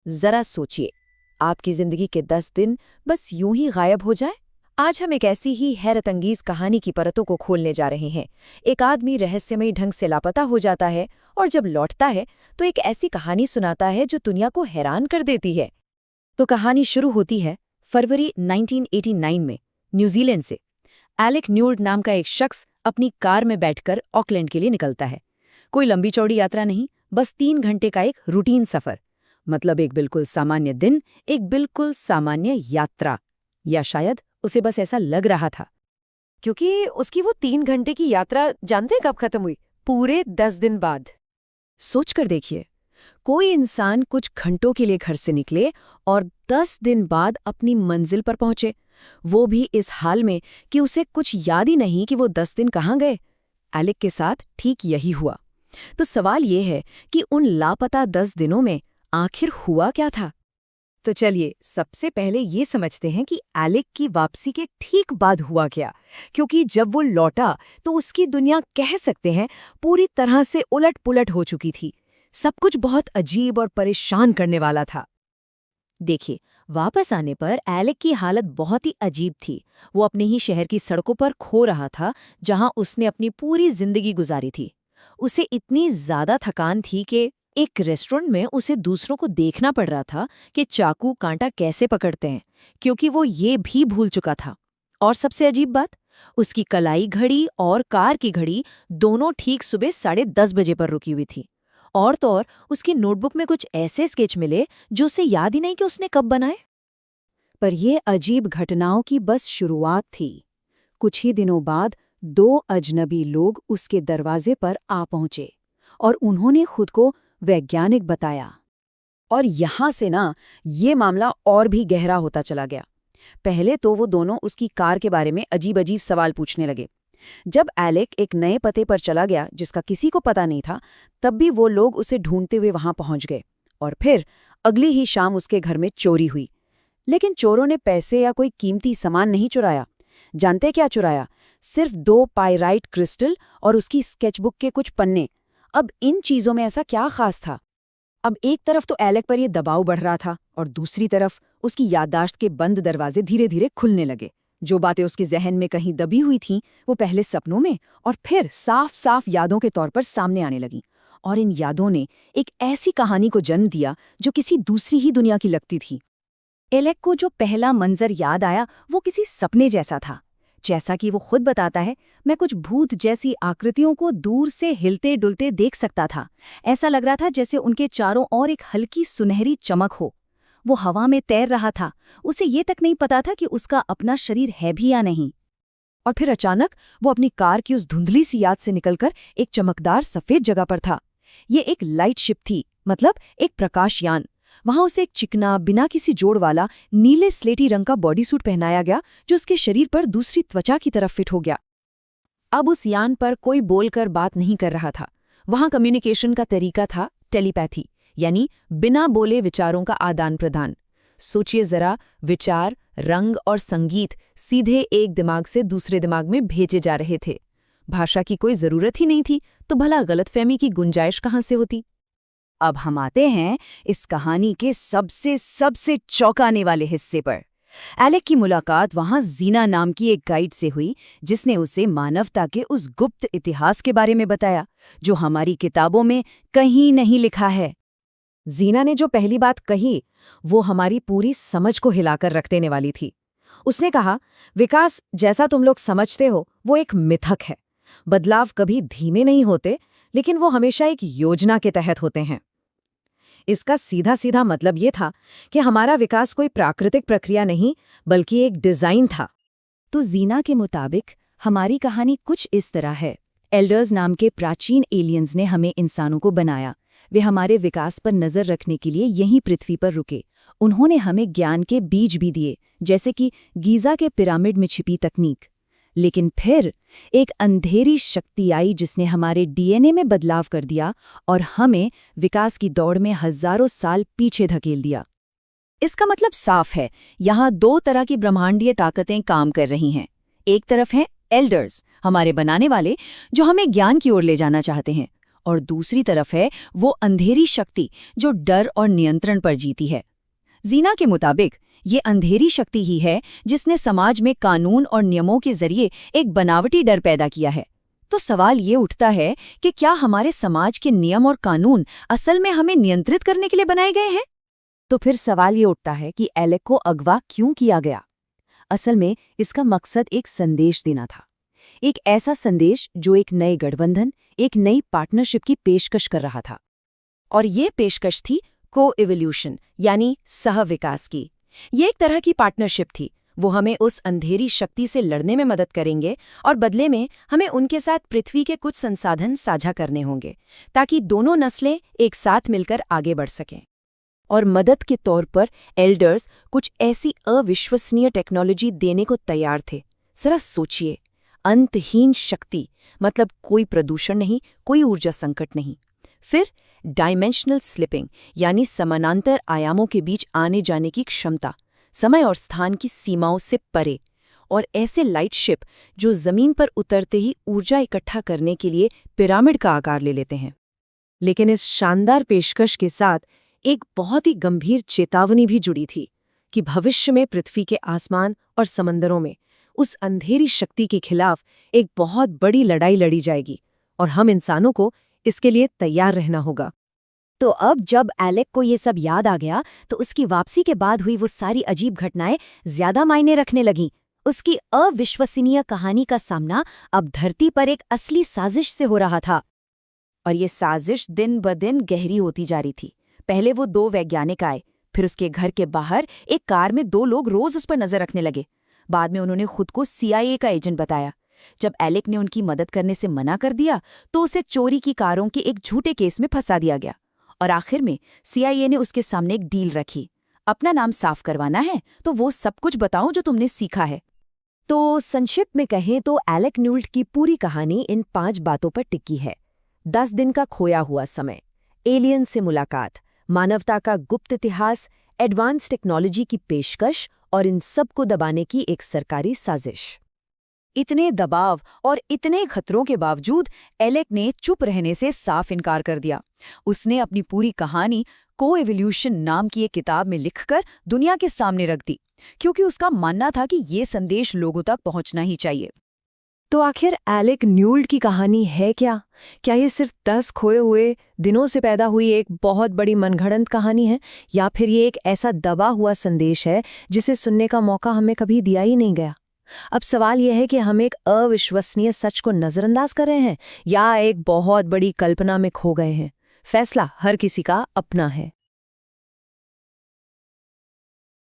जरा सोचिए, आपकी जिंदगी के 10 दिन बस यूं ही गायब हो जाए। आज हम एक ऐसी ही हैरतअंगेज कहानी की परतों को खोलने जा रहे हैं। एक आदमी रहस्यमयी ढंग से लापता हो जाता है और जब लौटता है तो एक ऐसी कहानी सुनाता है जो दुनिया को हैरान कर देती है। तो कहानी शुरू होती है फरवरी 1989 में न्यूजीलैंड से। एलेक न्यूल्ड नाम का एक शख्स अपनी कार में बैठकर ऑकलैंड के लिए निकलता है। कोई लंबी चौड़ी यात्रा नहीं, बस 3 घंटे का एक रूटीन सफर। मतलब एक बिल्कुल सामान्य दिन, एक बिल्कुल सामान्य यात्रा। या शायद उसे बस ऐसा लग रहा था, क्योंकि उसकी वो 3 घंटे की यात्रा जानते हैं कब खत्म हुई? पूरे 10 दिन बाद। सोचकर देखिए, कोई इंसान कुछ घंटों के लिए घर से निकले और 10 दिन बाद अपनी मंजिल पर पहुंचे, वो भी इस हाल में कि उसे कुछ याद ही नहीं कि वो 10 दिन कहाँ गए। एलेक के साथ ठीक यही हुआ। तो सवाल ये है कि उन लापता 10 दिनों में आखिर हुआ क्या था? तो चलिए सबसे पहले ये समझते हैं कि एलेक की वापसी के ठीक बाद हुआ क्या, क्योंकि जब वो लौटा तो उसकी दुनिया कह सकते हैं पूरी तरह से उलट-पुलट हो चुकी थी। सब कुछ बहुत अजीब और परेशान करने वाला था। देखिए, वापस आने पर एलेक की हालत बहुत ही अजीब थी। वो अपने ही शहर की सड़कों पर खो रहा था, जहां उसने अपनी पूरी जिंदगी गुजारी थी। उसे इतनी ज्यादा थकान थी कि एक रेस्टोरेंट में उसे दूसरों को देखना पड़ रहा था कि चाकू कांटा कैसे पकड़ते हैं, क्योंकि वो ये भी भूल चुका था। और सबसे अजीब बात, उसकी कलाई घड़ी और कार की घड़ी दोनों ठीक सुबह 10:30 बजे पर रुकी हुई थी। और तो और उसकी नोटबुक में कुछ ऐसे स्केच मिले जो उसे याद ही नहीं कि उसने कब बनाए। पर यह अजीब घटनाओं की बस शुरुआत थी। कुछ ही दिनों बाद 2 अजनबी लोग उसके दरवाजे पर आ पहुंचे और उन्होंने खुद को वैज्ञानिक बताया। और यहां से ना ये मामला और भी गहरा होता चला गया। पहले तो वो दोनों उसकी कार के बारे में अजीब अजीब सवाल पूछने लगे। जब एलेक एक नए पते पर चला गया जिसका किसी को पता नहीं था, तब भी वो लोग उसे ढूंढते हुए वहां पहुंच गए। और फिर अगली ही शाम उसके घर में चोरी हुई। लेकिन चोरों ने पैसे या कोई कीमती सामान नहीं चुराया। जानते क्या चुराया? सिर्फ 2 पाइराइट क्रिस्टल और उसकी स्केचबुक के कुछ पन्ने। अब इन चीजों में ऐसा क्या खास था? अब एक तरफ तो एलेक पर यह दबाव बढ़ रहा था और दूसरी तरफ उसकी याददाश्त के बंद दरवाजे धीरे धीरे खुलने लगे। जो बातें उसके जहन में कहीं दबी हुई थीं, वो पहले सपनों में और फिर साफ साफ यादों के तौर पर सामने आने लगीं। और इन यादों ने एक ऐसी कहानी को जन्म दिया जो किसी दूसरी ही दुनिया की लगती थी। एलेक को जो पहला मंजर याद आया वो किसी सपने जैसा था। जैसा कि वो खुद बताता है, मैं कुछ भूत जैसी आकृतियों को दूर से हिलते डुलते देख सकता था। ऐसा लग रहा था जैसे उनके चारों ओर एक हल्की सुनहरी चमक हो। वो हवा में तैर रहा था। उसे ये तक नहीं पता था कि उसका अपना शरीर है भी या नहीं। और फिर अचानक वो अपनी कार की उस धुंधली सी याद से निकलकर एक चमकदार सफेद जगह पर था। ये एक लाइट शिप थी, मतलब एक प्रकाशयान। वहां उसे एक चिकना, बिना किसी जोड़ वाला नीले स्लेटी रंग का बॉडी सूट पहनाया गया जो उसके शरीर पर दूसरी त्वचा की तरफ फिट हो गया। अब उस यान पर कोई बोलकर बात नहीं कर रहा था। वहां कम्युनिकेशन का तरीका था टेलीपैथी, यानी बिना बोले विचारों का आदान प्रदान। सोचिए जरा, विचार, रंग और संगीत सीधे एक दिमाग से दूसरे दिमाग में भेजे जा रहे थे। भाषा की कोई जरूरत ही नहीं थी, तो भला गलतफहमी की गुंजाइश कहाँ से होती? अब हम आते हैं इस कहानी के सबसे सबसे चौंकाने वाले हिस्से पर। एलेक की मुलाकात वहां जीना नाम की एक गाइड से हुई, जिसने उसे मानवता के उस गुप्त इतिहास के बारे में बताया जो हमारी किताबों में कहीं नहीं लिखा है। जीना ने जो पहली बात कही वो हमारी पूरी समझ को हिलाकर रख देने वाली थी। उसने कहा, विकास जैसा तुम लोग समझते हो वो एक मिथक है। बदलाव कभी धीमे नहीं होते, लेकिन वो हमेशा एक योजना के तहत होते हैं। इसका सीधा सीधा मतलब ये था कि हमारा विकास कोई प्राकृतिक प्रक्रिया नहीं, बल्कि एक डिजाइन था। तो जीना के मुताबिक हमारी कहानी कुछ इस तरह है। एल्डर्स नाम के प्राचीन एलियंस ने हमें इंसानों को बनाया। वे हमारे विकास पर नजर रखने के लिए यहीं पृथ्वी पर रुके। उन्होंने हमें ज्ञान के बीज भी दिए, जैसे कि गीजा के पिरामिड में छिपी तकनीक। लेकिन फिर एक अंधेरी शक्ति आई जिसने हमारे डीएनए में बदलाव कर दिया और हमें विकास की दौड़ में हजारों साल पीछे धकेल दिया। इसका मतलब साफ है, यहाँ 2 तरह की ब्रह्मांडीय ताकतें काम कर रही हैं। एक तरफ हैं एल्डर्स, हमारे बनाने वाले, जो हमें ज्ञान की ओर ले जाना चाहते हैं, और दूसरी तरफ है वो अंधेरी शक्ति जो डर और नियंत्रण पर जीती है। जीना के मुताबिक ये अंधेरी शक्ति ही है जिसने समाज में कानून और नियमों के जरिए एक बनावटी डर पैदा किया है। तो सवाल ये उठता है कि क्या हमारे समाज के नियम और कानून असल में हमें नियंत्रित करने के लिए बनाए गए हैं? तो फिर सवाल ये उठता है कि एलेक को अगवा क्यों किया गया? असल में इसका मकसद एक संदेश देना था, एक ऐसा संदेश जो एक नए गठबंधन, एक नई पार्टनरशिप की पेशकश कर रहा था। और ये पेशकश थी को-इवोल्यूशन यानी सह-विकास की। ये एक तरह की पार्टनरशिप थी। वो हमें उस अंधेरी शक्ति से लड़ने में मदद करेंगे और बदले में हमें उनके साथ पृथ्वी के कुछ संसाधन साझा करने होंगे ताकि दोनों नस्लें एक साथ मिलकर आगे बढ़ सकें। और मदद के तौर पर एल्डर्स कुछ ऐसी अविश्वसनीय टेक्नोलॉजी देने को तैयार थे। जरा सोचिए, अंतहीन शक्ति, मतलब कोई प्रदूषण नहीं, कोई ऊर्जा संकट नहीं। फिर डायमेंशनल स्लिपिंग यानी समानांतर आयामों के बीच आने जाने की क्षमता, समय और स्थान की सीमाओं से परे। और ऐसे लाइट शिप जो जमीन पर उतरते ही ऊर्जा इकट्ठा करने के लिए पिरामिड का आकार ले लेते हैं। लेकिन इस शानदार पेशकश के साथ एक बहुत ही गंभीर चेतावनी भी जुड़ी थी कि भविष्य में पृथ्वी के आसमान और समंदरों में उस अंधेरी शक्ति के खिलाफ एक बहुत बड़ी लड़ाई लड़ी जाएगी और हम इंसानों को इसके लिए तैयार रहना होगा। तो अब जब एलेक को ये सब याद आ गया तो उसकी वापसी के बाद हुई वो सारी अजीब घटनाएं ज्यादा मायने रखने लगीं। उसकी अविश्वसनीय कहानी का सामना अब धरती पर एक असली साजिश से हो रहा था। और ये साजिश दिन ब दिन गहरी होती जा रही थी। पहले वो 2 वैज्ञानिक आए, फिर उसके घर के बाहर एक कार में 2 लोग रोज उस पर नजर रखने लगे। बाद में उन्होंने खुद को CIA का एजेंट बताया। जब एलेक ने उनकी मदद करने से मना कर दिया तो उसे चोरी की कारों के एक झूठे केस में फंसा दिया गया। और आखिर में CIA ने उसके सामने एक डील रखी, अपना नाम साफ करवाना है तो वो सब कुछ बताओ जो तुमने सीखा है। तो संक्षिप्त में कहें तो एलेक न्यूल्ट की पूरी कहानी इन 5 बातों पर टिकी है। 10 दिन का खोया हुआ समय, एलियन से मुलाकात, मानवता का गुप्त इतिहास, एडवांस टेक्नोलॉजी की पेशकश और इन सब को दबाने की एक सरकारी साजिश। इतने दबाव और इतने खतरों के बावजूद एलेक ने चुप रहने से साफ इनकार कर दिया। उसने अपनी पूरी कहानी को-इवोल्यूशन नाम की एक किताब में लिखकर दुनिया के सामने रख दी, क्योंकि उसका मानना था कि ये संदेश लोगों तक पहुंचना ही चाहिए। तो आखिर एलेक न्यूल्ट की कहानी है क्या? क्या ये सिर्फ 10 खोए हुए दिनों से पैदा हुई एक बहुत बड़ी मनगढ़ंत कहानी है, या फिर ये एक ऐसा दबा हुआ संदेश है जिसे सुनने का मौका हमें कभी दिया ही नहीं गया? अब सवाल यह है कि हम एक अविश्वसनीय सच को नजरअंदाज कर रहे हैं या एक बहुत बड़ी कल्पना में खो गए हैं। फैसला हर किसी का अपना है।